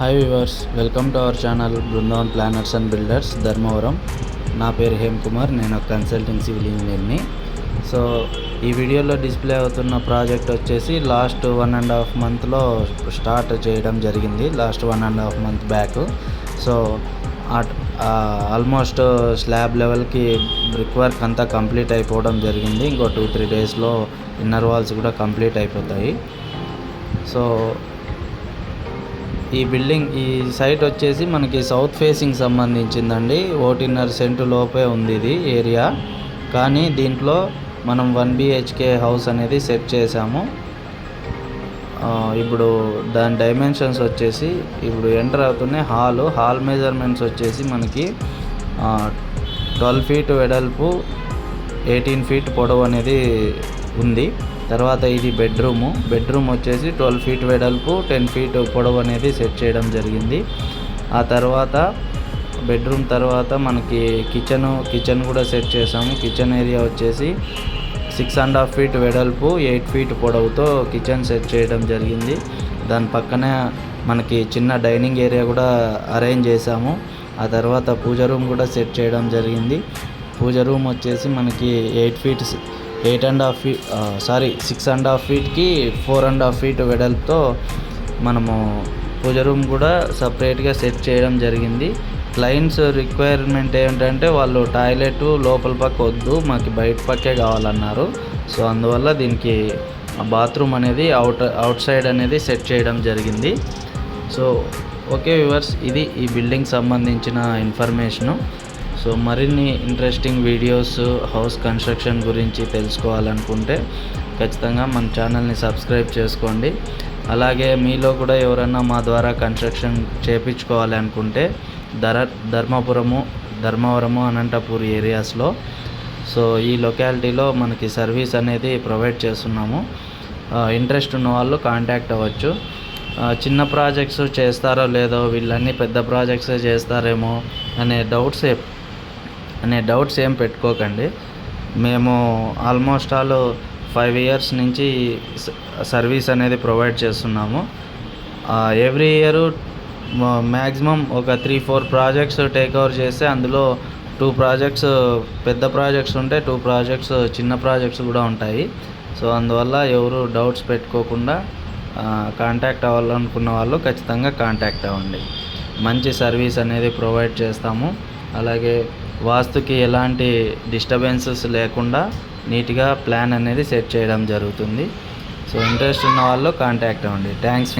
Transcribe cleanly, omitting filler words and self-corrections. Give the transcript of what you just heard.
Hi viewers, welcome to our channel Brindavan planners and builders Dharmavaram. నా పేరు him Kumar. నేను ఒక కన్సల్టింగ్ సివిల్ ఇంజనీర్ని. సో ఈ వీడియోలో డిస్ప్లే అవుతున్న ప్రాజెక్ట్ వచ్చేసి లాస్ట్ 1.5 మంత్లో స్టార్ట్ చేయడం జరిగింది. Last 1.5 month back. So almost slab లెవెల్కి బ్రిక్ వర్క్ అంతా కంప్లీట్ అయిపోవడం జరిగింది. ఇంకో 2-3 డేస్లో ఇన్నర్ వాల్స్ కూడా కంప్లీట్ అయిపోతాయి. సో ఈ సైట్ వచ్చేసి మనకి సౌత్ ఫేసింగ్ సంబంధించిందండి. 1.5 సెంటు లోపే ఉంది ఇది ఏరియా. కానీ దీంట్లో మనం 1 BHK హౌస్ అనేది సెట్ చేసాము. ఇప్పుడు దాని డైమెన్షన్స్ వచ్చేసి ఇప్పుడు ఎంటర్ అవుతున్నాయి. హాల్ మెజర్మెంట్స్ వచ్చేసి మనకి 12 ఫీట్ వెడల్పు, 18 ఫీట్ పొడవు అనేది ఉంది. తర్వాత ఇది బెడ్రూమ్ వచ్చేసి 12 ఫీట్ వెడల్పు, 10 ఫీట్ పొడవు అనేది సెట్ చేయడం జరిగింది. ఆ తర్వాత బెడ్రూమ్ తర్వాత మనకి కిచెన్ కూడా సెట్ చేసాము. కిచెన్ ఏరియా వచ్చేసి 6.5 ఫీట్ వెడల్పు, 8 ఫీట్ పొడవుతో కిచెన్ సెట్ చేయడం జరిగింది. దాని పక్కనే మనకి చిన్న డైనింగ్ ఏరియా కూడా అరేంజ్ చేసాము. ఆ తర్వాత పూజ రూమ్ కూడా సెట్ చేయడం జరిగింది. పూజ రూమ్ వచ్చేసి మనకి 6.5 ఫీట్కి 4.5 ఫీట్ వెడల్పుతో మనము పూజ రూమ్ కూడా సపరేట్గా సెట్ చేయడం జరిగింది. క్లయింట్స్ రిక్వైర్మెంట్ ఏంటంటే వాళ్ళు టాయిలెట్ లోపల పక్క వద్దు, మాకు బయట పక్కే కావాలన్నారు. సో అందువల్ల దీనికి బాత్రూమ్ అనేది అవుట్ సైడ్ అనేది సెట్ చేయడం జరిగింది. సో ఓకే వ్యూవర్స్, ఇది ఈ బిల్డింగ్ సంబంధించిన ఇన్ఫర్మేషను. సో మరిన్ని ఇంట్రెస్టింగ్ వీడియోస్ హౌస్ కన్స్ట్రక్షన్ గురించి తెలుసుకోవాలనుకుంటే ఖచ్చితంగా మన ఛానల్ని సబ్స్క్రైబ్ చేసుకోండి. అలాగే మీలో కూడా ఎవరన్నా మా ద్వారా కన్స్ట్రక్షన్ చేయించుకోవాలి అనుకుంటే ధర్మవరము అనంతపూర్ ఏరియాస్లో సో ఈ లొకాలిటీలో మనకి సర్వీస్ అనేది ప్రొవైడ్ చేస్తున్నాము. ఇంట్రెస్ట్ ఉన్న వాళ్ళు కాంటాక్ట్ అవ్వచ్చు. చిన్న ప్రాజెక్ట్స్ చేస్తారో లేదో, వీళ్ళన్నీ పెద్ద ప్రాజెక్ట్స్ చేస్తారేమో అనే డౌట్స్ ఏం పెట్టుకోకండి. మేము ఆల్మోస్ట్ 5 years నుంచి సర్వీస్ అనేది ప్రొవైడ్ చేస్తున్నాము. ఎవ్రీ ఇయర్ మ్యాక్సిమం ఒక 3-4 ప్రాజెక్ట్స్ టేక్ ఓవర్ చేస్తే అందులో 2 ప్రాజెక్ట్స్ పెద్ద ప్రాజెక్ట్స్ ఉంటాయి, 2 ప్రాజెక్ట్స్ చిన్న ప్రాజెక్ట్స్ కూడా ఉంటాయి. సో అందువల్ల ఎవరు డౌట్స్ పెట్టుకోకుండా కాంటాక్ట్ అవ్వాలనుకున్న వాళ్ళు ఖచ్చితంగా కాంటాక్ట్ అవ్వండి. మంచి సర్వీస్ అనేది ప్రొవైడ్ చేస్తాము. అలాగే వాస్తుకి ఎలాంటి డిస్టర్బెన్సెస్ లేకుండా నీట్గా ప్లాన్ అనేది సెట్ చేయడం జరుగుతుంది. సో ఇంట్రెస్ట్ ఉన్న వాళ్ళు కాంటాక్ట్ అవ్వండి. థ్యాంక్స్.